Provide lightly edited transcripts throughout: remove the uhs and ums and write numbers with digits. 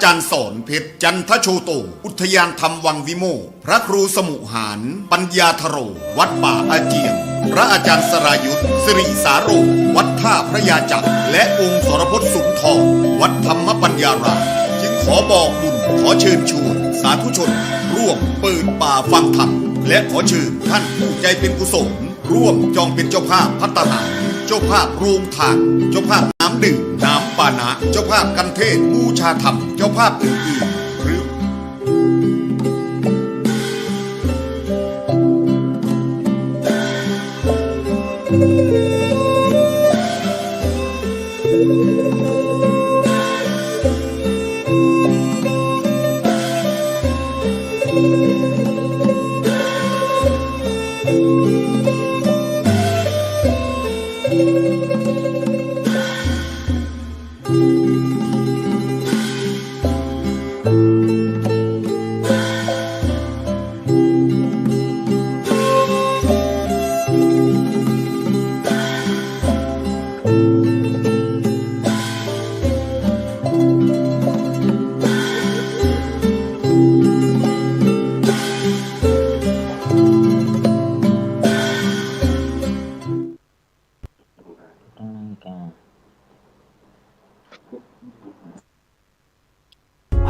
จารย์สอนเพชรจันทโชโตอุทยานธรรมวังวิโมกข์พระครูสมุหารปัญญาธโรวัดป่าอาเจียงพระอาจารย์สรายุทธสิริสาโรวัดท่าพระยาจักรและองค์สรพจน์สุนทรวัดธรรมปัญญารามจึงขอบอกบุญขอเชิญชวนสาธุชนร่วมเปิดป่าฟังธรรมและขอเชิญท่านผู้ใจเป็นกุศลร่วมจองเป็นเจ้าภาพภัตตาหารเจ้าภาพโรงทานเจ้าภาพน้ำดื่มน้ำปานะเจ้าภาพกันเทศบูชาธรรมเจ้าภาพอื่นๆหรือ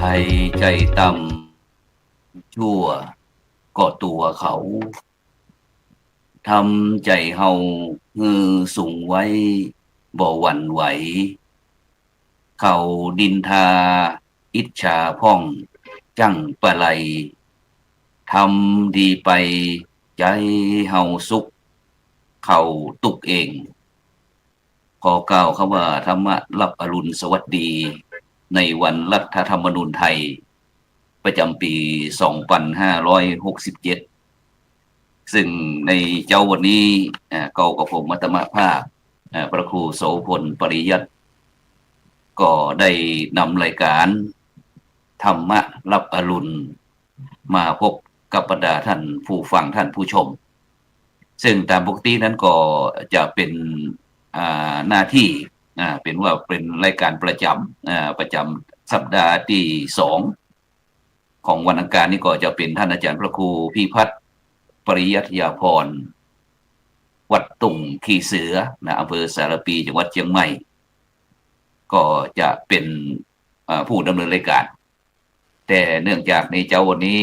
ภัยใจต่ำชั่วก็ตัวเขาทำใจเฮาฮือสูงไว้บ่หวั่นไหวเขาดินทาอิจฉาพ่องจั่งปะไลทำดีไปใจเฮาสุขเขาตุกเองขอกล่าวคำว่าธรรมะรับอรุณสวัสดีในวันรัฐธรรมนูญไทยประจำปี 2567 ซึ่งในเจ้าวันนี้ก็กับผมมัตตมภาพพระครูโสพลปริยัติก็ได้นำรายการธรรมะรับอรุณมาพบกับบรรดาท่านผู้ฟังท่านผู้ชมซึ่งตามปกตินั้นก็จะเป็นหน้าที่เป็นว่าเป็นรายการประจำสัปดาห์ที่2ของวันอังคารนี้ก็จะเป็นท่านอาจารย์พระครูพิพัฒน์ปริยัติยาภรณ์วัดตุ่งขี้เสืออำเภอสารปีจังหวัดเชียงใหม่ก็จะเป็นผู้ดำเนินรายการแต่เนื่องจากในเจ้าวันนี้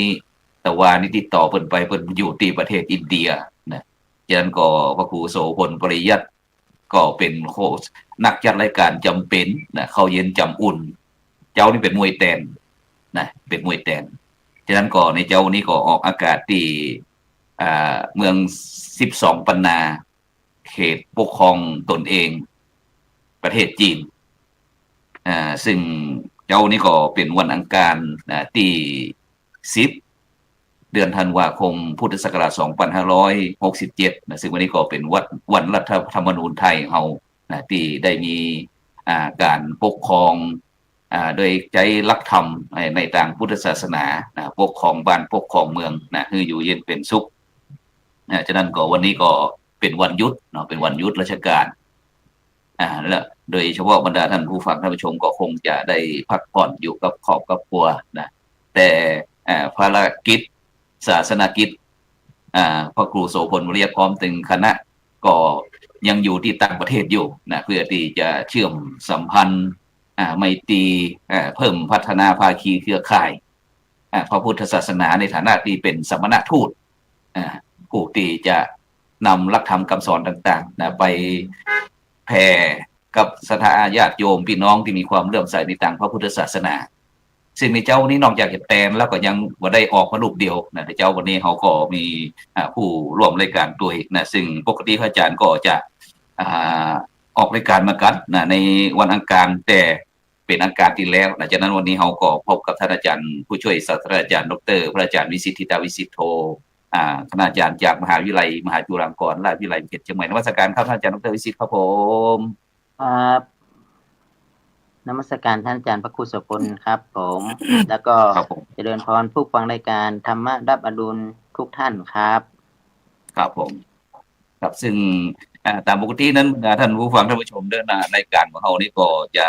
ตะวานี่ติดต่อเพิ่นไปเพิ่นอยู่ที่ประเทศอินเดียนะฉะนั้นก็พระครูโสพลปริยัติก็เป็นโค้ชนักจัดรายการจำเป็นนะเข้าเย็นจำอุ่นเจ้านี่เป็นมวยแตนนะเป็นมวยแตนฉะนั้นก็ในเจ้านี้ก็ออกอากาศที่เมือง12ปันนาเขตปกครองตนเองประเทศจีนซึ่งเจ้านี้ก็เป็นวันอังคารที่10เดือนธันวาคมพุทธศักราช2567นะซึ่งวันนี้ก็เป็นวันรัฐธรรมนูญไทยเฮาที่ได้มีการปกครองโดยใจรักธรรมในทางพุทธศาสนาปกครองบ้านปกครองเมืองให้อยู่เย็นเป็นสุขฉะนั้นก็วันนี้ก็เป็นวันหยุดเป็นวันหยุดราชการและโดยเฉพาะบรรดาท่านผู้ฟังท่านผู้ชมก็คงจะได้พักผ่อนอยู่กับครอบครัวนะแต่ภารกิจศาสนกิจพระครูโสพลเรียกพร้อมถึงคณะก็ยังอยู่ที่ต่างประเทศอยู่นะเพื่อที่จะเชื่อมสัมพันธ์ไมตรีเพิ่มพัฒนาภาคีเครือข่ายพระพุทธศาสนาในฐานะที่เป็นสมณทูตผู้ที่จะนำหลักธรรมคำสอนต่างๆไปแผ่กับศรัทธาญาติโยมพี่น้องที่มีความเลื่อมใสในทางพระพุทธศาสนาซึ่งในเจ้านี้นอกจากจะแปลนแล้วก็ยังว่าได้ออกมารูปเดียวนะในเจ้าวันนี้เขาก็มีผู้ร่วมรายการด้วยนะซึ่งปกติพระอาจารย์ก็จะออกรายการมากันนะในวันอังคารแต่เป็นอังคารที่แล้วนะฉะนั้นวันนี้เขาก็พบกับท่านอาจารย์ผู้ช่วยศาสตราจารย์ดร.พระอาจารย์วิสิทธิตาวิสิทโธคณาจารย์จากมหาวิทยาลัยมหาจุฬาลงกรณราชวิทยาลัยเขตเชียงใหม่นมัสการครับท่านอาจารย์ดร.วิสิทธิ์ครับผมนมัสการท่านอาจารย์พระครูโสพลครับผมแล้วก็เจริญพรผู้ฟังรายการธรรมะรับอรุณทุกท่านครับครับผมครับซึ่งตามปกตินั้นท่านผู้ฟังท่านผู้ชมเดินรายการของเรานี่ก็จะ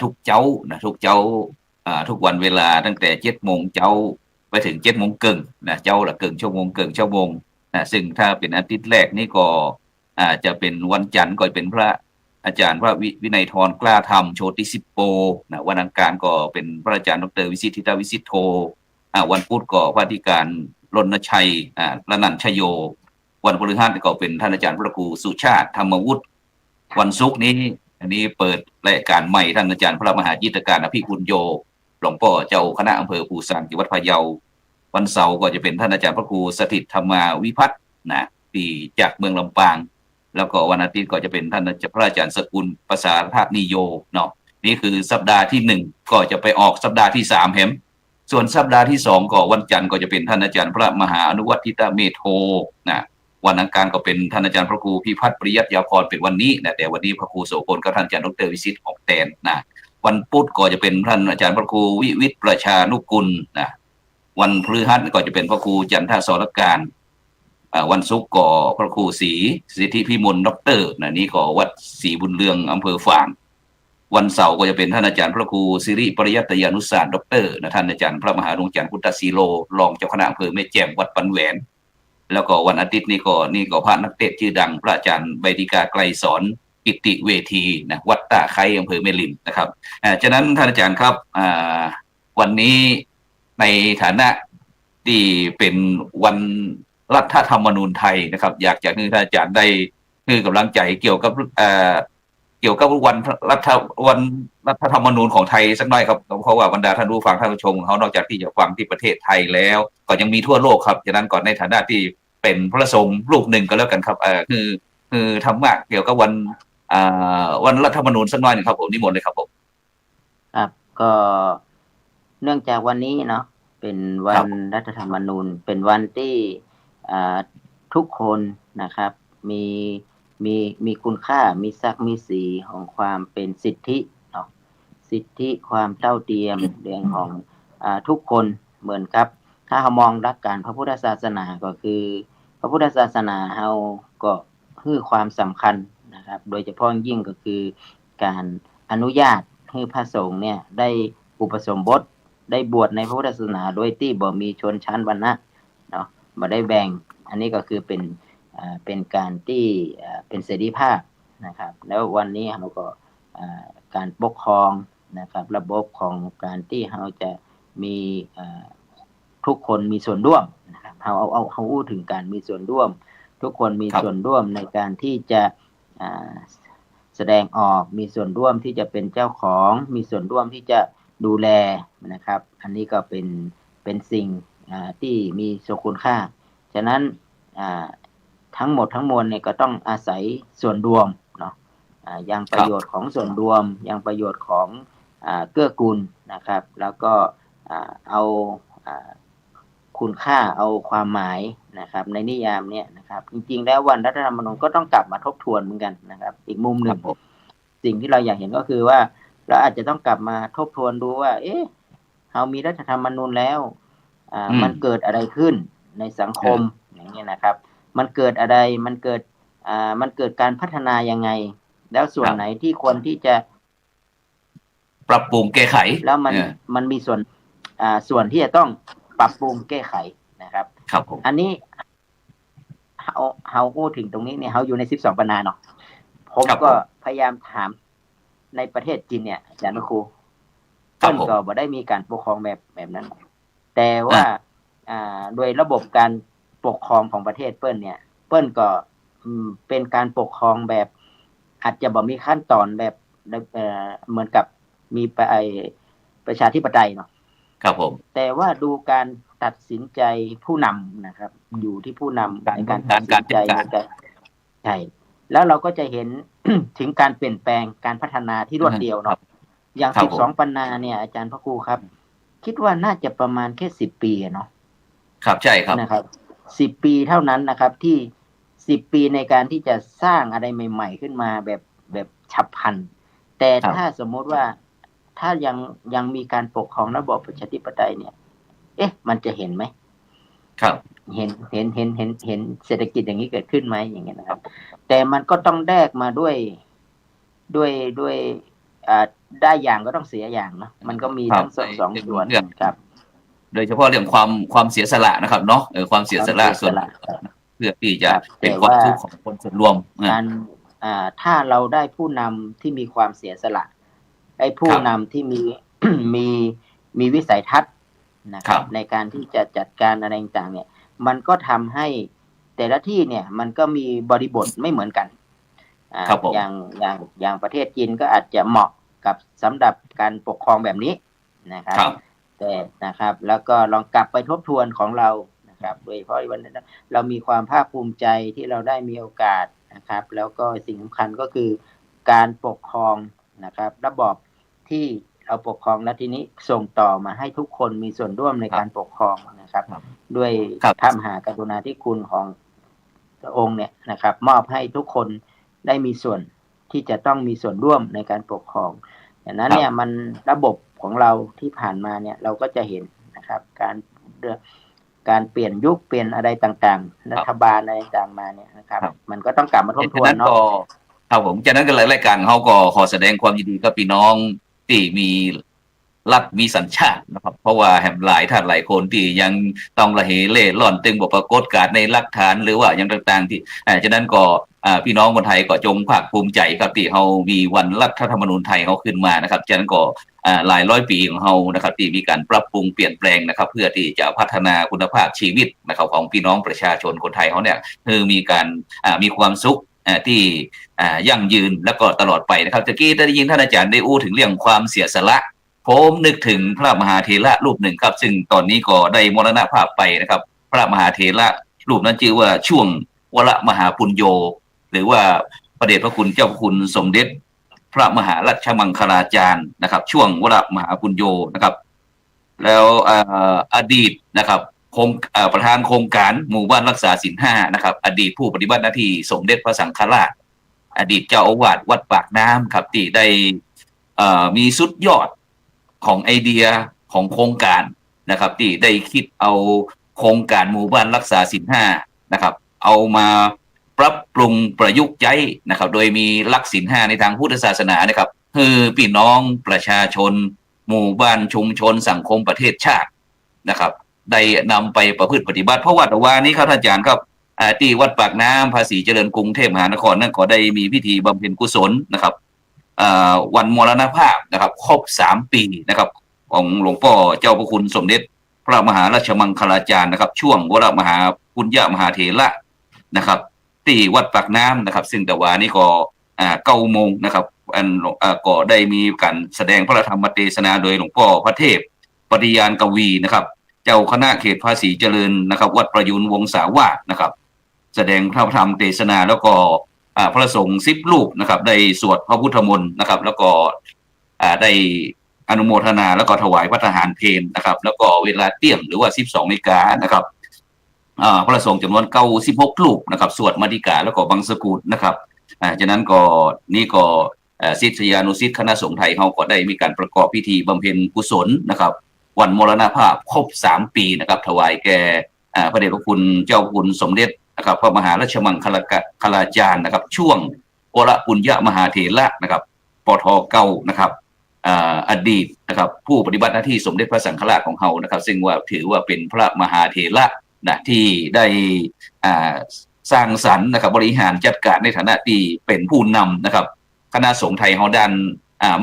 ทุกเจ้า ทุกวันเวลาตั้งแต่7 โมงเจ้าไปถึง7 โมงครึ่งนะเจ้าละเกิงชั่วโมงเกิงชั่วโมงนะซึ่งถ้าเป็นอาทิตย์แรกนี่ก็จะเป็นวันจันทร์ก็เป็นพระอาจารย์พระวินัยธรกล้าธรรมโชติสิปโปนะวันอังคารก็เป็นพระอาจารย์ดรวิสิทธิตวิสิทธโธวันพุธก็พระอธิการรณชัยระนันชโยวันพฤหัสก็เป็นท่านอาจารย์พระครูสุชาติธรรมวุฒิวันศุกร์นี้อันนี้เปิดรายการใหม่ท่านอาจารย์พระมหาจิตการอภิคุณโยหลวงพ่อเจ้าคณะอำเภอภูซางจังหวัดพะเยาวันเสาร์ก็จะเป็นท่านอาจารย์พระครูสถิตธรรมาวิพัฒน์นะที่จากเมืองลำปางแล้วก็วันอาทิตย์ก็จะเป็นท่านพระอาจารย์สกุลภาษาธานิโยเนาะนี่คือสัปดาห์ที่1ก็จะไปออกสัปดาห์ที่3แฮมส่วนสัปดาห์ที่2ก็วันจันทร์ก็จะเป็นท่านอาจารย์พระมหาอนุวัติตเมโทนะวันอังคารก็เป็นท่านอาจารย์พระครูพิพัฒน์ปริยัติยาพรเป็นวันนี้นะแต่วันนี้พระครูโสพลกับท่านอาจารย์ดรวิสิทธิ์ออกแทนนะวันพุธก็จะเป็นท่านอาจารย์พระครูวิวิทย์ประชานุกุลนะวันพฤหัสก็จะเป็นพระครูจันทสรการวันศุกร์ก็พระครูศรีสิทธิพิมลด็อกเตอร์นะนี่ก็วัดศรีบุญเรืองอำเภอฝางวันเสาร์ก็จะเป็นท่านอาจารย์พระครูสิริปริยัตยานุสารด็อกเตอร์นะท่านอาจารย์พระมหาดวงจันทร์พุทธศีโลรองเจ้าคณะอำเภอแม่แจ่มวัดปันแหวนแล้วก็วันอาทิตย์นี่ก็พระนักเตะชื่อดังพระอาจารย์ใบดิกาไกลสอนกิตติเวทีนะวัดตาไคอำเภอแม่ริมนะครับฉะนั้นท่านอาจารย์ครับวันนี้ในฐานะที่เป็นวันรัฐธรรมนูญไทยนะครับอยากจะให้ท่านอาจารย์ได้คือกำลังใจเกี่ยวกับวันรัฐธรรมนูญของไทยสักหน่อยครับเพราะว่าบรรดาท่านผู้ฟังท่านผู้ชมเขานอกจากที่จะฟังที่ประเทศไทยแล้วก็ยังมีทั่วโลกครับฉะนั้นก่อนในฐานะที่เป็นพระสงฆ์รูปหนึ่งก็แล้วกันครับคือธรรมะเกี่ยวกับวันรัฐธรรมนูญสักหน่อยนึงครับผมนิมนต์เลยครับผมครับก็เนื่องจากวันนี้เนาะเป็นวันรัฐธรรมนูญเป็นวันที่ทุกคนนะครับมีคุณค่ามีศักดิ์มีสีของความเป็นสิทธิเนาะสิทธิความเท่าเทียมเรื่องของทุกคนเหมือนกับถ้าเรามองหลักการพระพุทธศาสนาก็คือพระพุทธศาสนาเราก็ให้ความสำคัญนะครับโดยเฉพาะยิ่งก็คือการอนุญาตให้พระสงฆ์เนี่ยได้อุปสมบทได้บวชในพระพุทธศาสนาโดยที่บ่มีชนชั้นวรรณะเนาะบ่ได้แบ่งอันนี้ก็คือเป็นการที่เป็นเสรีภาพนะครับแล้ววันนี้เราก็การปกครองนะครับระบบของการที่เราจะมีทุกคนมีส่วนร่วมนะครับเราพูดถึงการมีส่วนร่วมทุกคนมีส่วนร่วมในการที่จะแสดงออกมีส่วนร่วมที่จะเป็นเจ้าของมีส่วนร่วมที่จะดูแลนะครับอันนี้ก็เป็นสิ่งที่มีคุณค่าฉะนั้นทั้งหมดทั้งมวลเนี่ยก็ต้องอาศัยส่วนรวมเนาะยังประโยชน์ของส่วนรวมยังประโยชน์ของเกื้อกูลนะครับแล้วก็เอาคุณค่าเอาความหมายนะครับในนิยามเนี่ยนะครับจริงๆแล้ววันรัฐธรรมนูญก็ต้องกลับมาทบทวนเหมือนกันนะครับอีกมุมหนึ่งสิ่งที่เราอยากเห็นก็คือว่าเราอาจจะต้องกลับมาทบทวนดูว่าเรามีรัฐธรรมนูญแล้วมันเกิดอะไรขึ้นในสังคมอย่างนี้นะครับมันเกิดอะไรมันเกิดการพัฒนายังไงแล้วส่วนไหนที่ควรที่จะปรับปรุงแก้ไขแล้วมันมีส่วนที่จะต้องปรับปรุงแก้ไขนะครับครับผมอันนี้เราพูดถึงตรงนี้เนี่ยเราอยู่ใน12 ปัญนาเนาะผมก็พยายามถามในประเทศจีนเนี่ยอาจารย์ครูเพิ่นก็บ่ได้มีการปกครองแบบนั้นแต่ว่าโดยระบบการปกครองของประเทศเปิ้นเนี่ยเปิ้นก็เป็นการปกครองแบบอาจจะบ่มีขั้นตอนแบบเหมือนกับมีประชาธิปไตยเนาะครับผมแต่ว่าดูการตัดสินใจผู้นำนะครับอยู่ที่ผู้นำในการตัดสินใจใช่แล้วเราก็จะเห็น ถึงการเปลี่ยนแปลงการพัฒนาที่รวดเร็วเนาะอย่าง12 ปัญนาเนี่ยอาจารย์พระครูครับคิดว่าน่าจะประมาณแค่10 ปีเนาะครับใช่ครับนะครับ10 ปีเท่านั้นนะครับที่10 ปีในการที่จะสร้างอะไรใหม่ๆขึ้นมาแบบฉับพลันแต่ถ้าสมมติว่าถ้ายังมีการปกครองระบอบประชาธิปไตยเนี่ยมันจะเห็นไหมครับเห็นเศรษฐกิจอย่างนี้เกิดขึ้นไหมอย่างเงี้ยนะครับแต่มันก็ต้องแลกมาด้วย ได้อย่างก็ต้องเสียอย่างเนาะมันก็มีทั้งสองส่วนครับโดยเฉพาะเรื่องความเสียสละนะครับเนาะความเสียสละส่วนเพื่อที่จะเป็นความสุขของคนส่วนรวมการถ้าเราได้ผู้นำที่มีความเสียสละไอ้ผู้นำที่มีวิสัยทัศน์นะครับในการที่จะจัดการอะไรต่างๆเนี่ยมันก็ทำให้แต่ละที่เนี่ยมันก็มีบริบทไม่เหมือนกันอย่างประเทศจีนก็อาจจะเหมาะกับสำหรับการปกครองแบบนี้นะครับแต่นะครับแล้วก็ลองกลับไปทบทวนของเรานะครับโดยเฉพาะวันนั้นเรามีความภาคภูมิใจที่เราได้มีโอกาสนะครับแล้วก็สิ่งสำคัญก็คือการปกครองนะครับระบอบที่เราปกครองและทีนี้ส่งต่อมาให้ทุกคนมีส่วนร่วมในการปกครองนะครับด้วยพระมหากรุณาธิคุณของพระองค์เนี่ยนะครับมอบให้ทุกคนได้มีส่วนที่จะต้องมีส่วนร่วมในการปกครองดังนั้นเนี่ยมันระบบของเราที่ผ่านมาเนี่ยเราก็จะเห็นนะครับการเปลี่ยนยุคเปลี่ยนอะไรต่างๆรัฐบาลอะไรต่างมาเนี่ยนะครับมันก็ต้องกลับมาทบทวนเนาะครับผมจากนั้นก็รายการเขาก็ขอแสดงความยินดีกับพี่น้องที่มีรัฐมีสัญชาตินะครับเพราะว่าแห่งหลายท่านหลายคนที่ยังต้องระเหเล่ร่อนตึงบ่ปรากฏการในหลักฐานหรือว่าอย่างต่างๆที่จากนั้นก็พี่น้องคนไทยก็จงภาคภูมิใจครับที่เขามีวันรัฐธรรมนูญไทยเขาขึ้นมานะครับจากนั้นก็หลายร้อยปีของเขานะครับที่มีการปรับปรุงเปลี่ยนแปลงนะครับเพื่อที่จะพัฒนาคุณภาพชีวิตนะครับของพี่น้องประชาชนคนไทยเขาเนี่ยคือมีการมีความสุขที่ยั่งยืนแล้วก็ตลอดไปนะครับตะกี้ได้ยินท่านอาจารย์ได้อู้ถึงเรื่องความเสียสละผมนึกถึงพระมหาเถระรูปหนึ่งครับซึ่งตอนนี้ก็ได้มรณภาพไปนะครับพระมหาเถระรูปนั้นชื่อว่าช่วงวรมหาปุญโญหรือว่าพระเดชพระคุณเจ้าพระคุณสมเด็จพระมหาราชมังคลาจารย์นะครับช่วงวรมหาปุญโญนะครับแล้วอดีตนะครับประธานโครงการหมู่บ้านรักษาศีล5นะครับอดีตผู้ปฏิบัติหน้าที่สมเด็จพระสังฆราชอดีตเจ้าอาวาสวัดปากน้ำครับที่ได้มีสุดยอดของไอเดียของโครงการนะครับที่ได้คิดเอาโครงการหมู่บ้านรักษาศีล5นะครับเอามาปรับปรุงประยุกต์ใช้นะครับโดยมีหลักศีล5ในทางพุทธศาสนานะครับคือพี่น้องประชาชนหมู่บ้านชุมชนสังคมประเทศชาตินะครับได้นำไปประพฤติปฏิบัติเพราะว่าแต่ว่านี้ครับท่านอาจารย์ครับที่วัดปากน้ำภาษีเจริญกรุงเทพมหานครนั่นก็ได้มีพิธีบำเพ็ญกุศลนะครับวันมรณภาพนะครับครบ3 ปีนะครับของหลวงพ่อเจ้าพระคุณสมเด็จพระมหาราชมังคลาจารย์นะครับช่วงวรมหาปุญญมหาเถระนะครับที่วัดปากน้ำนะครับซึ่งแต่ว่านี้ก็9 โมงนะครับก็ได้มีการแสดงพระธรรมเทศนาโดยหลวงพ่อพระเทพปริยานกวีนะครับเจ้าคณะเขตภาษีเจริญนะครับวัดประยุนวงศาวาสนะครับแสดงพระธรรมเทศนาแล้วก็พระสงฆ์10 รูปนะครับได้สวดพระพุทธมนต์นะครับแล้วก็ได้อนุโมทนาแล้วก็ถวายพระทหารเพลนะครับแล้วก็เวลาเที่ยงหรือว่า 12 นาฬิกานะครับพระสงฆ์จำนวน96 รูปนะครับสวดมาติกาแล้วก็บังสกุลนะครับจากนั้นก็นี่ก็ศิษยานุศิษย์คณะสงฆ์ไทยเขาก็ได้มีการประกอบพิธีบำเพ็ญกุศลนะครับวันมรณภาพครบ3 ปีนะครับถวายแก่พระเดชพระคุณเจ้าคุณสมเด็จนะครับพระมหาราชมังคลาจารย์นะครับช่วงวรปุญญมหาเถระนะครับปท9นะครับอดีตนะครับผู้ปฏิบัติหน้าที่สมเด็จพระสังฆราชของเขานะครับซึ่งว่าถือว่าเป็นพระมหาเถระนะที่ได้สร้างสรรค์นะครับบริหารจัดการในฐานะที่เป็นผู้นำนะครับคณะสงฆ์ไทยเขาด้าน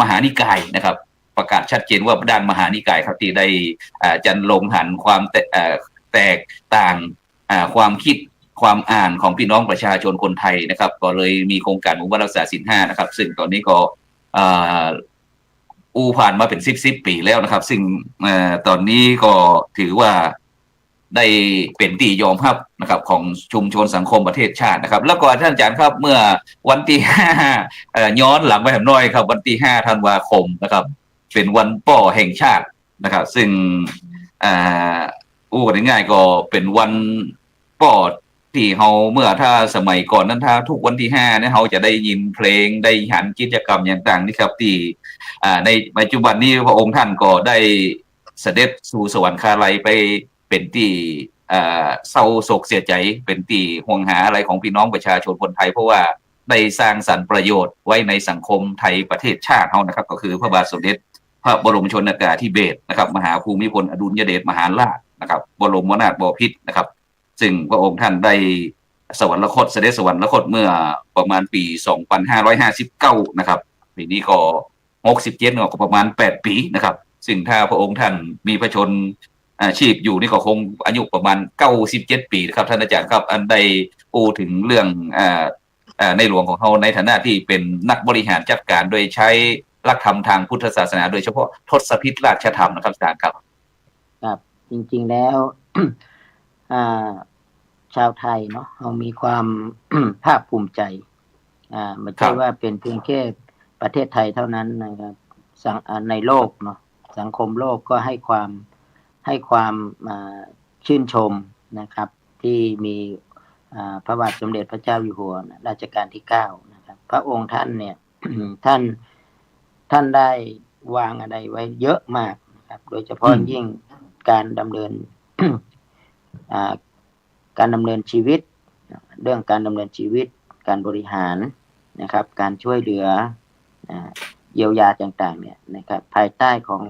มหานิกายนะครับประกาศชัดเจนว่าด้านมหานิกายครับที่ได้จันลงหันความแตกต่างความคิดความอ่านของพี่น้องประชาชนคนไทยนะครับก็เลยมีโครงการหมู่บ้านรักษาศีล5นะครับซึ่งตอนนี้ก็ผ่านมาเป็น10 ปีแล้วนะครับซึ่งตอนนี้ก็ถือว่าได้เป็นที่ยอมรับนะครับของชุมชนสังคมประเทศชาตินะครับแล้วก็ท่านอาจารย์ครับเมื่อวันที่5ย้อนหลังไปหน่อยครับวันที่5 ธันวาคมนะครับเป็นวันป่อแห่งชาตินะครับซึ่งกันง่ายๆก็เป็นวันป่อที่เขาเมื่อถ้าสมัยก่อนนั้นถ้าทุกวันที่5เนี่ยเขาจะได้ยินเพลงได้หันกิจกรรมอย่างต่างนี่ครับที่ในปัจจุบันนี้พระองค์ท่านก็ได้เสด็จสู่สวรรคาลัยไปเป็นที่เศร้าโศกเสียใจเป็นที่ห่วงหาอะไรของพี่น้องประชาชนคนไทยเพราะว่า ได้สร้างสรรค์ประโยชน์ไว้ในสังคมไทยประเทศชาติเฮานะครับก็คือพระบาทสมเด็จพระบรมชนกาธิเบศรนะครับมหาภูมิพลอดุลยเดชมหาราชนะครับบรมนาถบพิตรนะครับซึ่งพระองค์ท่านได้สวรรคตเสด็จสวรรคตเมื่อประมาณปี 2559 นะครับปีนี้ก็67ก็ประมาณ8 ปีนะครับซึ่งถ้าพระองค์ท่านมีพระชนชีพอยู่นี่ก็คงอายุประมาณ97 ปีนะครับท่านอาจารย์ครับอันใดปูถึงเรื่องในหลวงของเขาในฐานะที่เป็นนักบริหารจัดการโดยใช้หลักธรรมทางพุทธศาสนาโดยเฉพาะทศพิธราชธรรมนะครับอาจารย์ครับครับจริงๆแล้ว ชาวไทยเนาะเรามีความ ภาคภูมิใจไม่ใช่ว่าเป็นเพียงแค่ประเทศไทยเท่านั้นนะครับในโลกเนาะสังคมโลกก็ให้ความชื่นชมนะครับที่มีพระบาทสมเด็จพระเจ้าอยู่หัวรัชกาลที่9นะครับพระองค์ท่านเนี่ย ท่านได้วางอะไรไว้เยอะมากนะครับโดยเฉพาะยิ่งการดำเนิน การดำเนินชีวิตเรื่องการดำเนินชีวิตการบริหารนะครับการช่วยเหลือเยียวยาต่างๆเนี่ยนะครับภายใต้ของ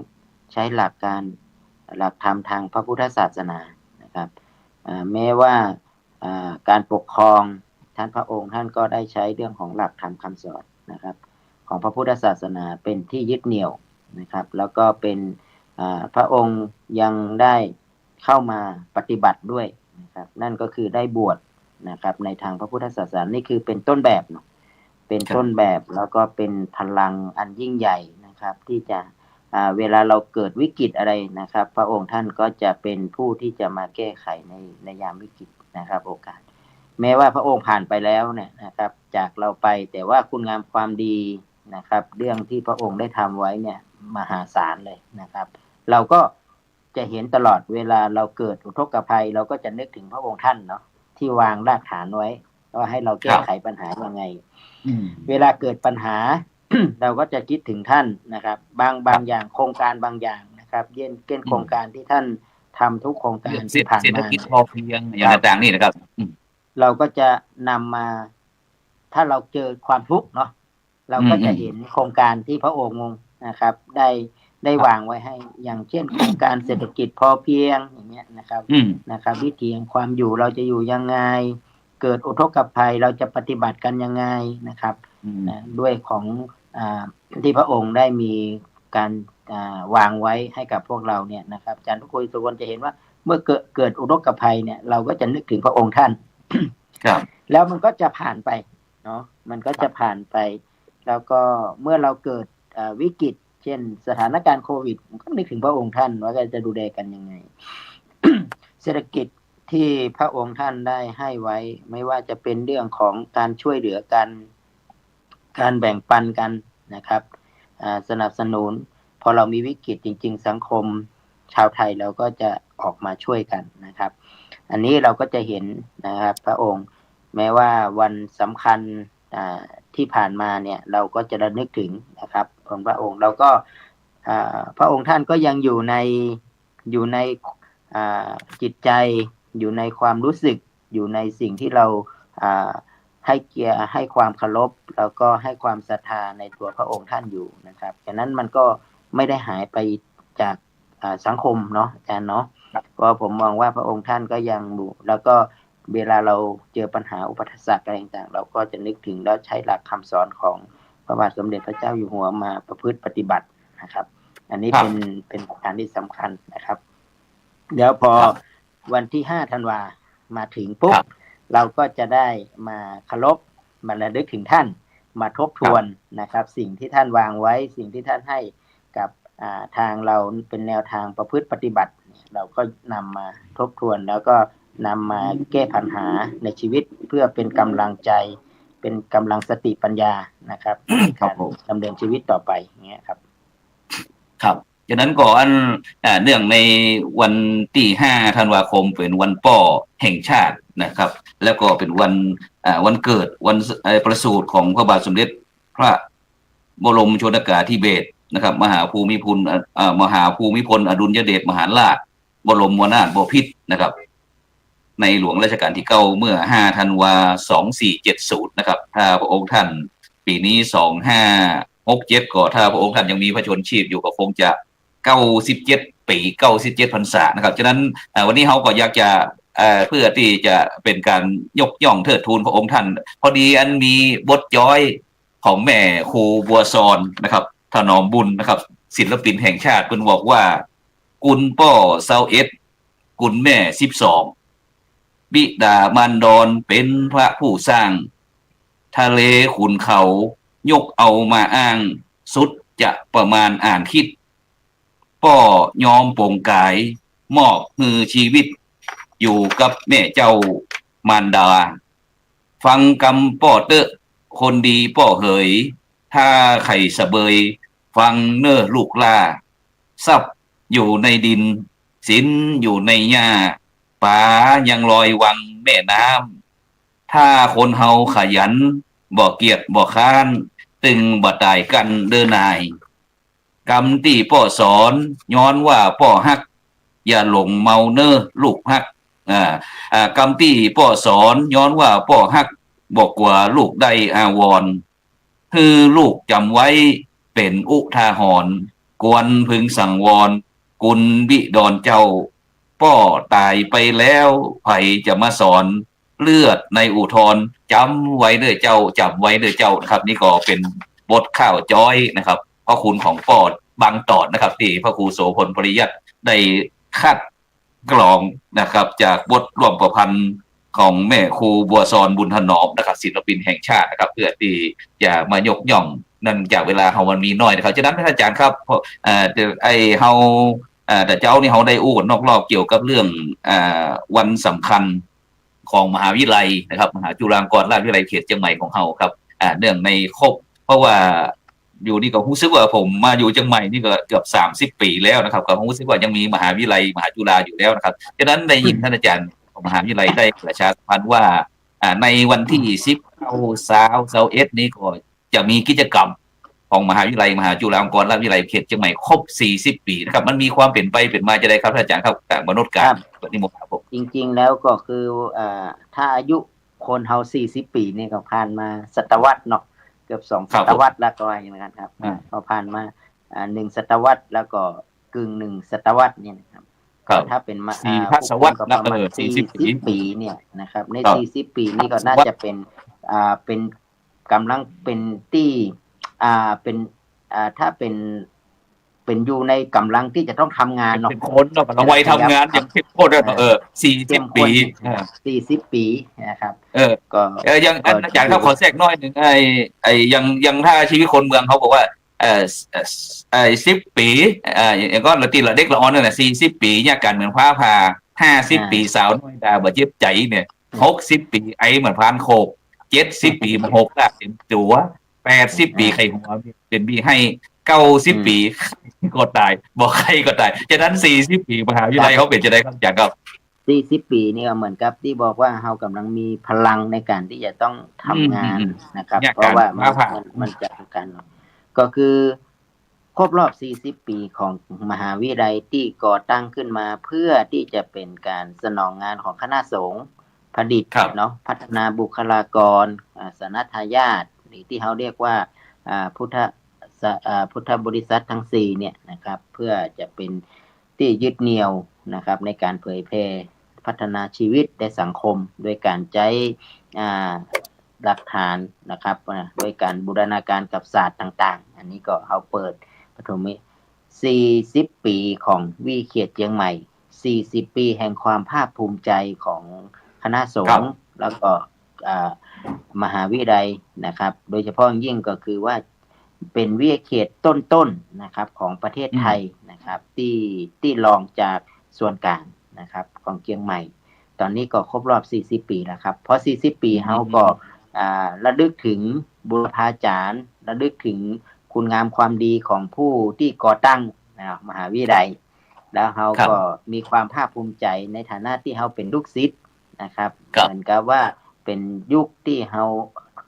ใช้หลักธรรมทางพระพุทธศาสนานะครับแม้ว่าการปกครองท่านพระองค์ท่านก็ได้ใช้เรื่องของหลักธรรมคำสอนนะครับของพระพุทธศาสนาเป็นที่ยึดเหนี่ยวนะครับแล้วก็เป็นพระองค์ยังได้เข้ามาปฏิบัติด้วยนะครับนั่นก็คือได้บวชนะครับในทางพระพุทธศาสนานี่คือเป็นต้นแบบเนาะเป็นต้นแบบแล้วก็เป็นพลังอันยิ่งใหญ่นะครับที่จะเวลาเราเกิดวิกฤตอะไรนะครับพระองค์ท่านก็จะเป็นผู้ที่จะมาแก้ไขในยามวิกฤตนะครับโอกาสแม้ว่าพระองค์ผ่านไปแล้วเนี่ยนะครับจากเราไปแต่ว่าคุณงามความดีนะครับเรื่องที่พระองค์ได้ทำไว้เนี่ยมหาศาลเลยนะครับเราก็จะเห็นตลอดเวลาเราเกิดอุทกภัยเราก็จะนึกถึงพระองค์ท่านเนาะที่วางรากฐานไว้ว่าให้เราแก้ไขปัญหายังไงเวลาเกิดปัญหา เราก็จะคิดถึงท่านนะครับบางอย่างโครงการบางอย่างนะครับเช่นโครงการที่ท่านทำทุกโครงการที่ผ่านมาเศรษฐกิจพอเพียงอย่างต่างๆนี่นะครับเราก็จะนำมาถ้าเราเจอความทุกข์เนาะเราก็จะเห็นโครงการที่พระองค์นะครับได้วางไว้ให้อย่างเช่นโครงการเศรษฐกิจพอเพียงอย่างเงี้ยนะครับวิถีแห่งความอยู่เราจะอยู่ยังไงเกิดอุทกภัยเราจะปฏิบัติกันยังไงนะครับด้วยของที่พระองค์ได้มีการวางไว้ให้กับพวกเราเนี่ยนะครับอาจารย์ทุกคนทุกคนจะเห็นว่าเมื่อเกิดอุทกภัยเนี่ยเราก็จะนึกถึงพระองค์ท่านครับแล้วมันก็จะผ่านไปเนาะมันก็จะผ่านไปแล้วก็เมื่อเราเกิดวิกฤตเช่นสถานการณ์โควิดก็นึกถึงพระองค์ท่านว่าจะดูแลกันยังไง เศรษฐกิจที่พระองค์ท่านได้ให้ไว้ไม่ว่าจะเป็นเรื่องของการช่วยเหลือกันการแบ่งปันกันนะครับสนับสนุนพอเรามีวิกฤตจริงๆสังคมชาวไทยเราก็จะออกมาช่วยกันนะครับอันนี้เราก็จะเห็นนะครับพระองค์แม้ว่าวันสำคัญที่ผ่านมาเนี่ยเราก็จะระลึกถึงนะครับของพระองค์เราก็พระองค์ท่านก็ยังอยู่ในจิตใจอยู่ในความรู้สึกอยู่ในสิ่งที่เราให้เกียรติให้ความเคารพแล้วก็ให้ความศรัทธาในตัวพระองค์ท่านอยู่นะครับฉะนั้นมันก็ไม่ได้หายไปจากสังคมเนาะอาจารย์เนาะก็ผมมองว่าพระองค์ท่านก็ยังอยู่แล้วก็เวลาเราเจอปัญหาอุปสรรคอะไรต่างๆเราก็จะนึกถึงแล้วใช้หลักคำสอนของพระบาทสมเด็จพระเจ้าอยู่หัวมาประพฤติปฏิบัตินะครับอันนี้เป็นการที่สำคัญนะครับเดี๋ยวพอวันที่5 ธันวามาถึงปุ๊บเราก็จะได้มาเคารพมาระลึกถึงท่านมาทบทวนนะครับสิ่งที่ท่านวางไว้สิ่งที่ท่านให้กับทางเราเป็นแนวทางประพฤติปฏิบัติเราก็นำมาทบทวนแล้วก็นำมาแก้ปัญหาในชีวิตเพื่อเป็นกำลังใจเป็นกำลังสติปัญญานะครับการดำเนินชีวิตต่อไปอย่างเงี้ยครับครับฉะนั้นก่อนเนื่องในวันที่5 ธันวาคมเป็นวันป่อแห่งชาตินะครับแล้วก็เป็นวันเกิดวันประสูติของพระบาทสมเด็จพระบรมชนกาธิเบศรนะครับมหาภูมิพลอดุลยเดชมหาราชบรมนาถบพิตรนะครับ ในหลวงรัชกาลที่9เมื่อ5ธันวา2470นะครับถ้าพระองค์ท่านปีนี้2567ก็ถ้าพระองค์ท่านยังมีพระชนชีพอยู่ก็คงจะ97ปี97พรรษานะครับฉะนั้นวันนี้เขาก็อยากจะเพื่อที่จะเป็นการยกย่องเทิดทูนพระองค์ท่านพอดีอันมีบทย้อยของแม่ครูบัวซอนนะครับถนอมบุญนะครับศิลปินแห่งชาติเพิ่นบอกว่ากุลป้อ21กุลแม่12บิดามารดอนเป็นพระผู้สร้างทะเลขุนเขายกเอามาอ้างสุดจะประมาณอ่านคิดป้อยอมโปร่งกายมอบมือชีวิตอยู่กับแม่เจ้ามารดาฟังกำป้อเตอะคนดีป้อเหยถ้าไข่สะเบยฟังเน้อลูกล่าซับอยู่ในดินสินอยู่ในหญ้าป๋ายังลอยวังแม่น้ำถ้าคนเฮาขยันบ่เกียจบ่ค้านตึงบ่ตายกันเดินนายกำที่ป้อสอนย้อนว่าป้อฮักอย่าหลงเมาเน้อลูกฮักกำที่ป้อสอนย้อนว่าป้อฮักบอกว่าลูกได้อาวรณ์คือลูกจำไว้เป็นอุทาหรณ์กวนพึงสั่งวอนกุลบิดอนเจ้าป้อตายไปแล้วไผจะมาสอนเลือดในอุทธรจำไว้เด้อเจ้าจำไว้เด้อเจ้านะครับนี่ก็เป็นบทข้าวจ้อยนะครับพระคุณของป้อบางตอนนะครับที่พระครูโสพลปริยัติได้คัดกรองนะครับจากบทร่วมประพันธ์ของแม่ครูบัวซอนบุญถนอมนะครับศิลปินแห่งชาตินะครับเพื่อที่จะมายกย่องนั่นจากเวลาเฮามันมีน้อยนะครับฉะนั้นท่านอาจารย์ครับไอเฮาแต่เจ้านี่เฮาได้อู้กันนอกรอบเกี่ยวกับเรื่องวันสำคัญของมหาวิทยาลัยนะครับมหาจุฬาลงกรณราชวิทยาลัยเขตเชียงใหม่ของเฮาครับเนื่องในครบเพราะว่าอยู่นี่ก็รู้สึกว่าผมมาอยู่เชียงใหม่นี่ก็เกือบ30ปีแล้วนะครับก็รู้สึกว่ายังมีมหาวิทยาลัยมหาจุฬาอยู่แล้วนะครับฉะนั้นได้ยินท่านอาจารย์ของมหาวิทยาลัยได้ประชาสัมพันธ์ว่าในวันที่19-21นี้ก็จะมีกิจกรรมของมหาวิทยาลัยมหาจุฬาลงกรณราชวิทยาลัยเขตเชียงใหม่ครบ40ปีนะครับมันมีความเปลี่ยนไปเปลี่ยนมาจะได้ครับท่านอาจารย์ครับมนุษย์การนิมนต์ครับผมจริงๆแล้วก็คือถ้าอายุคนเฮา40 ปีนี่ก็ผ่านมาศตวรรษเนาะเกือบ2ศตวรรษแล้วก็ว่าอย่างนั้นครับพอผ่านมา1ศตวรรษแล้วก็กึ่ง1ศตวรรษเนี่ยนะครับถ้าเป็น4ทศวรรษประมาณ40 ปีเนี่ยนะครับใน40 ปีนี่ก็น่าจะเป็นกำลังเป็นที่เป็นถ้าเป็นอยู่ในกำลังที่จะต้องทำงานเนาะเป็นคนเนาะกำลังวัยทำงานอย่างเข้มข้น40 ปี40 ปีนะครับก็ยังอาจารย์ครับขอแทรกน้อยหนึ่งไอ้ยังถ้าชีวิตคนเมืองเขาบอกว่า10 ปีอย่างก็ละตีละเด็กละอ่อนนั่นแหละ40 ปีเนี่ยการเหมือนฟ้าผ่า50 ปีสาวน้อยดาบ่เจ็บใจเนี่ย60 ปีไอ้เหมือนพานโคก70 ปีมัน6ได้เต็มตัว80 ปีใครหัวเป็นบีให้90 ปีก็ตายบอกใครก็ตายฉะนั้น40 ปีมหาวิทยาลัยเขาเป็นจะได้ครับจากครับ40 ปีนี่ก็เหมือนกับที่บอกว่าเรากำลังมีพลังในการที่จะต้องทำงานนะครับเพราะว่ามันจะกันก็คือครบรอบ40 ปีของมหาวิทยาลัยที่ก่อตั้งขึ้นมาเพื่อที่จะเป็นการสนองงานของคณะสงฆ์ผลิตเนาะพัฒนาบุคลากรสนทายาทหรือที่เขาเรียกว่าพุทธบริษัททั้ง4เนี่ยนะครับเพื่อจะเป็นที่ยึดเหนี่ยวนะครับในการเผยแพร่พัฒนาชีวิตในสังคมโดยการใช้หลักฐานนะครับโดยการบูรณาการกับศาสตร์ต่างๆอันนี้ก็เขาเปิดปฐม40 ปีของวิเขตเชียงใหม่40 ปีแห่งความภาคภูมิใจของคณะสงฆ์แล้วก็มหาวิทยาลัยนะครับโดยเฉพาะยิ่งก็คือว่าเป็นวิทยาเขตต้นๆนะครับของประเทศไทยนะครับที่รองจากส่วนกลางนะครับของเชียงใหม่ตอนนี้ก็ครบรอบ40 ปีแล้วครับเพราะ40 ปีเฮาก็ระลึกถึงบุรพาจารย์ระลึกถึงคุณงามความดีของผู้ที่ก่อตั้งมหาวิทยาลัยแล้วเฮาก็มีความภาคภูมิใจในฐานะที่เฮาเป็นลูกศิษย์นะครับเหมือนกับว่าเป็นยุคที่เฮา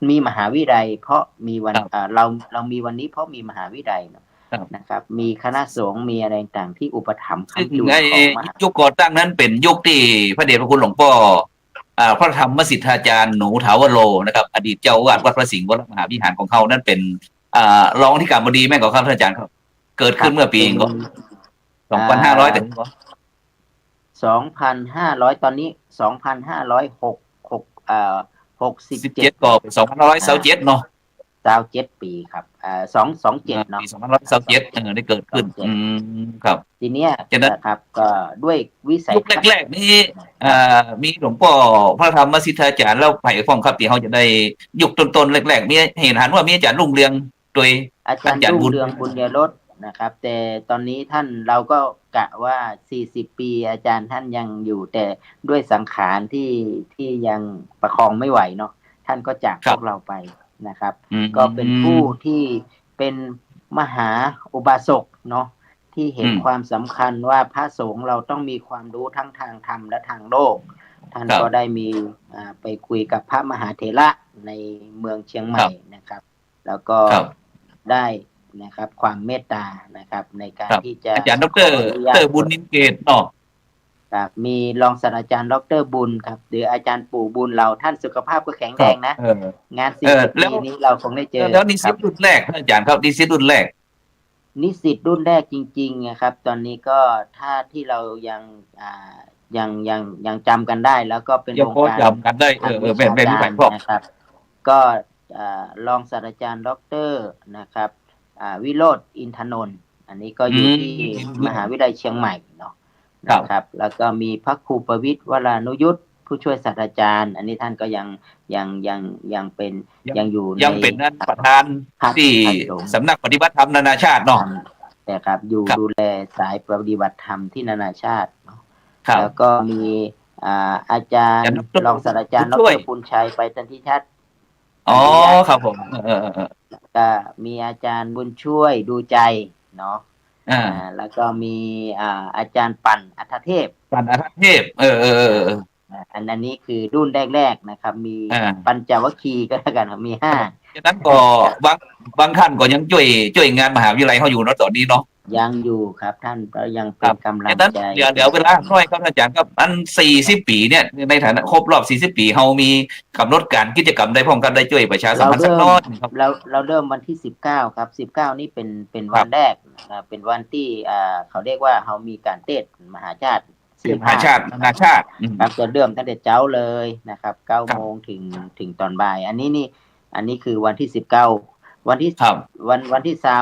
มีมหาวิทยาลัยเพราะมีวันเรามีวันนี้เพราะมีมหาวิทยาลัย ครับ นะครับ มีคณะสงฆ์มีอะไรต่างที่อุปถัมภ์ ซึ่ง ค้ำจุน ไอ้ ของมหา ยุคก่อตั้งนั้นเป็นยุคที่พระเดชพระคุณหลวงพ่อพระธรรมสิทธาจารย์หนูถาวโรนะครับอดีตเจ้าอาวาสวัดพระสิงห์วรมหาวิหารของเขานั่นเป็นรองที่การบดีแม่ของข้าพระอาจารย์ครับเกิดขึ้นเมื่อปีก็2,500ถึงก็ 2,500 ตอนนี้2,567 ก็เป็น2,527เนาะ 27 ปีครับ227เนาะ ปี2,527ได้เกิดขึ้นครับ ทีเนี้ย ฉะนั้น นะครับก็ด้วยวิสัย ยุคแรกๆนี้มีหลวงพ่อพระธรรมสิทธาจารย์แล้วไผ่ฟองครับที่เขาจะได้ยุคต้นๆแรกๆมีเห็นหันว่ามีอาจารย์รุ่งเรืองโดย อาจารย์รุ่งเรืองบุญญรสนะครับ แต่ตอนนี้ท่านเราก็กะว่า40 ปีอาจารย์ท่านยังอยู่แต่ด้วยสังขารที่ยังประคองไม่ไหวเนาะท่านก็จากพวกเราไปนะครับ ก็เป็นผู้ที่เป็นมหาอุบาสกเนาะที่เห็นความสำคัญว่าพระสงฆ์เราต้องมีความรู้ทั้งทางธรรมและทางโลกท่านก็ได้มีไปคุยกับพระมหาเถระในเมืองเชียงใหม่นะครับ แล้วก็ได้นะครับความเมตตานะครับในการที่จะอาจารย์ดรบุญนินเกตเนาะครับมีรองศาสตราจารย์ดรบุญครับหรืออาจารย์ปู่บุญเราท่านสุขภาพก็แข็งแรงนะงาน40 ปีนี้เราคงได้เจอแล้วนิสิตรุ่นแรกอาจารย์ครับนิสิตรุ่นแรกจริงๆนะครับตอนนี้ก็ถ้าที่เรายังจำกันได้แล้วก็เป็นวงการจำกันได้เป็นผู้แข่งพวกนะครับก็รองศาสตราจารย์ดรนะครับวิโรจน์อินทนนท์อันนี้ก็อยู่ที่มหาวิทยาลัยเชียงใหม่เนาะนะครับแล้วก็มีพระครูประวิตรวรานุยุทธผู้ช่วยศาสตราจารย์อันนี้ท่านก็ยังเป็นยังอยู่ยังเป็นนั่นประธานที่สำนักปฏิบัติธรรมนานาชาติเนาะแต่ครับอยู่ดูแลสายปฏิบัติธรรมที่นานาชาติเนาะแล้วก็มีอาจารย์รองศาสตราจารย์ดร.ปุณชัยไปตันทิชัดอ๋อครับผมก็มีอาจารย์บุญช่วยดูใจเนาะแล้วก็มีอาจารย์ปั่นอัฏฐเทพอันนี้คือรุ่นแรกๆนะครับมีปัญจวัคคีย์ก็แล้วกันมี5ฉะนั้นก็บางท่านก็ยังช่วยงานมหาวิทยาลัยเขาอยู่เนาะตอนนี้เนาะยังอยู่ครับท่านก็ยังเป็นกำลังใจเดี๋ยวเวลาน้อยครับอาจารย์ครับอัน40 ปีเนี่ยในฐานะครบรอบ40 ปีเฮามีกำหนดการกิจกรรมได้พร้อมกันได้ช่วยประชาสัมพันธ์สักน้อยครับเราเริ่มวันที่19ครับ19นี่เป็นวันแรกเป็นวันที่เขาเรียกว่าเฮามีการเทศมหาชาตินานาชาติครับจะเริ่มตั้งแต่เช้าเลยนะครับ 9 โมงถึงตอนบ่ายอันนี้คือวันที่19วันที่20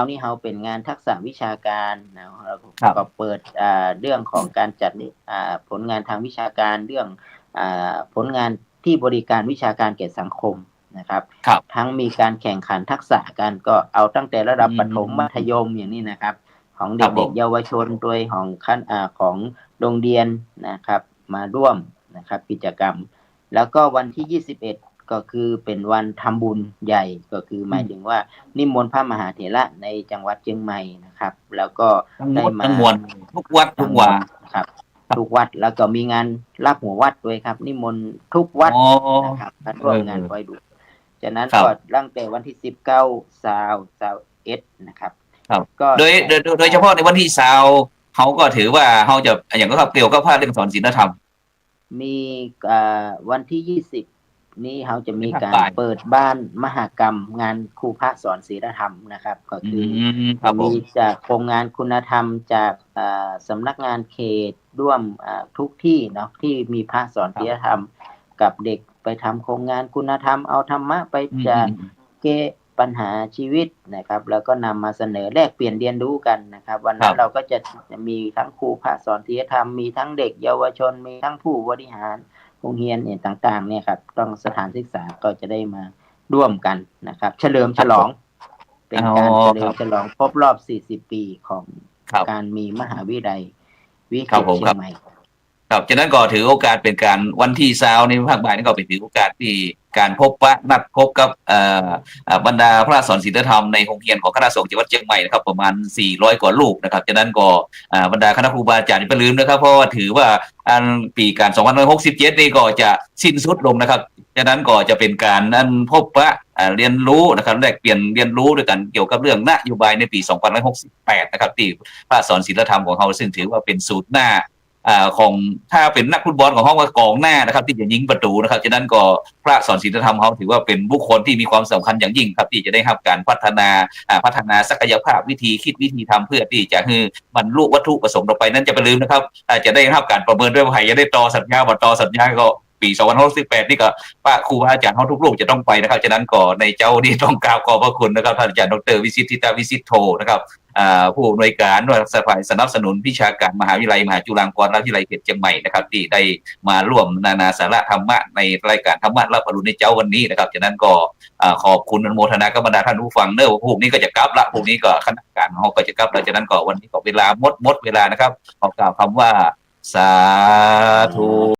นี่เฮาเป็นงานทักษะวิชาการนะเราก็เปิดเรื่องของการจัดผลงานทางวิชาการเรื่องผลงานที่บริการวิชาการแก่สังคมนะครับทั้งมีการแข่งขันทักษะกันก็เอาตั้งแต่ระดับประถมมัธยมอย่างนี้นะครับของเด็กๆเยาวชนโดยของโรงเรียนนะครับมาร่วมนะครับกิจกรรมแล้วก็วันที่21ก็คือเป็นวันทำบุญใหญ่ก็คือหมายถึงว่านิมนต์พระมหาเถระในจังหวัดเชียงใหม่นะครับแล้วก็ได้มาทุกวัดทุกวันครับทุกวัดแล้วก็มีงานรับหัววัดด้วยครับนิมนต์ทุกวัดนะครับมาร่วมงานคอยดูฉะนั้นก็ตั้งแต่วันที่19-21นะครับก็โดยเฉพาะในวันที่20เขาก็ถือว่าเขาจะอย่างก็เกี่ยวกับภาคเรื่องสอนศีลธรรมมีวันที่20นี้เขาจะมีการเปิดบ้านมหกรรมงานครูพระสอนศีลธรรมนะครับก็คือมีจากโครงงานคุณธรรมจากสำนักงานเขตร่วมทุกที่เนาะที่มีพระสอนศีลธรรมกับเด็กไปทำโครงงานคุณธรรมเอาธรรมะไปจากแก้ปัญหาชีวิตนะครับแล้วก็นำมาเสนอแลกเปลี่ยนเรียนรู้กันนะครับวันนั้นเราก็จะมีทั้งครูพระสอนศีลธรรมมีทั้งเด็กเยาวชนมีทั้งผู้บริหารโรงเรียนเนี่ยต่างๆเนี่ยครับต้องสถานศึกษาก็จะได้มาร่วมกันนะครับเฉลิมฉลองเป็นการเฉลิมฉลองครบรอบ40 ปีของการมีมหาวิทยาลัยวิเศษเชียงใหม่ครับฉะนั้นก็ถือโอกาสเป็นการวันที่20ในภาคบ่ายนี่ก็เป็นถือโอกาสที่การพบปะนัดพบกับบรรดาพระสอนศีลธรรมในโรงเรียนของคณะสงฆ์จังหวัดเชียงใหม่นะครับประมาณ400 กว่าลูกนะครับฉะนั้นก็บรรดาคณะครูบาอาจารย์อย่าลืมนะครับเพราะว่าถือว่าปีการ2567นี่ก็จะสิ้นสุดลงนะครับ ฉะนั้นก็จะเป็นการนั้นพบปะเรียนรู้นะครับแลกเปลี่ยนเรียนรู้ด้วยกันเกี่ยวกับเรื่องนโยบายในปี2568นะครับที่พระสอนศีลธรรมของเขาซึ่งถือว่าเป็นสูตรหน้าของถ้าเป็นนักฟุตบอลของเขาก็กองหน้านะครับที่จะยิงประตูนะครับฉะนั้นก็พระสอนศีลธรรมเขาถือว่าเป็นบุคคลที่มีความสำคัญอย่างยิ่งครับที่จะได้รับการพัฒนาศักยภาพวิธีคิดวิธีทำเพื่อที่จะให้บรรลุวัตถุประสงค์ต่อไปนั้นจะไปลืมนะครับจะได้รับการประเมินด้วยว่าใครจะได้ต่อสัญญาต่อสัญญาก็ปี2568นี่ก็ป้าครูอาจารย์เขาทุกรูปจะต้องไปนะครับฉะนั้นก็ในเจ้านี่ต้องกราบขอบพระคุณนะครับท่านอาจารย์ดร.วิสิทธิตาวิสิทธิโทนะครับผู้อำนวยการด้วยฝ่ายสนับสนุนวิชาการมหาวิทยาลัยมหาจุฬาลงกรณราชวิทยาลัยเขตเชียงใหม่นะครับที่ได้มาร่วมนานาสาระธรรมะในรายการธรรมะรับอรุณในเจ้าวันนี้นะครับฉะนั้นก็ขอบคุณอนุโมทนากับบรรดาท่านผู้ฟังเนอะพวกนี้ก็จะกลับละพวกนี้ก็คณะการเขาก็จะกลับแล้วฉะนั้นก็วันนี้ก็เวลาหมดเวลานะครับขอกล่าวคำว่าสาธุ